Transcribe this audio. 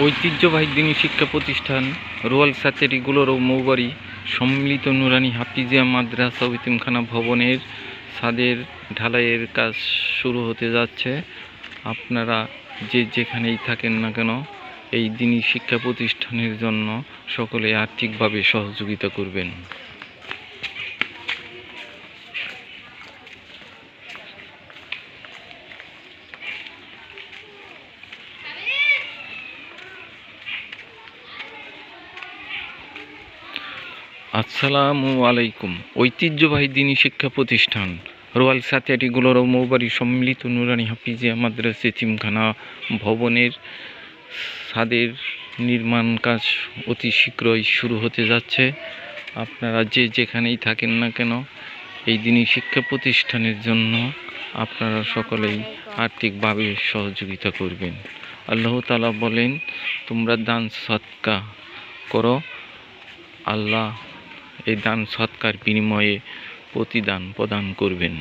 ঐতিহ্যবাহী দ্বীনী শিক্ষা প্রতিষ্ঠান রোয়াল সাচেরি গুলোরও মৌবাড়ি সম্মিলিত নুরানি হাফিজিয়া মাদ্রাসা ও এতিমখানা ভবনের ছাদের ঢালাইয়ের কাজ শুরু হতে যাচ্ছে। আপনারা যে যেখানেই থাকেন না কেন এই দ্বীনী শিক্ষা প্রতিষ্ঠানের জন্য সকলে আর্থিকভাবে সহযোগিতা করবেন। আসসালামু আলাইকুম। ঐতিহ্যবাহী দ্বীনী শিক্ষা প্রতিষ্ঠান রোয়াল সাচেরি গুলোরও মৌবাড়ি সম্মিলিত নুরানি হাফিজিয়া মাদ্রাসা এতিমখানা ভবনের ছাদের নির্মাণ কাজ অতি শীঘ্রই শুরু হতে যাচ্ছে। আপনারা যে যেখানেই থাকেন না কেন এই দ্বীনী শিক্ষা প্রতিষ্ঠানের জন্য আপনারা সকলেই আর্থিকভাবে সহযোগিতা করবেন। আল্লাহ তাআলা বলেন, তোমরা দান সদকা করো, আল্লাহ এই দান সৎকার বিনিময়ে প্রতিদান প্রদান করবেন।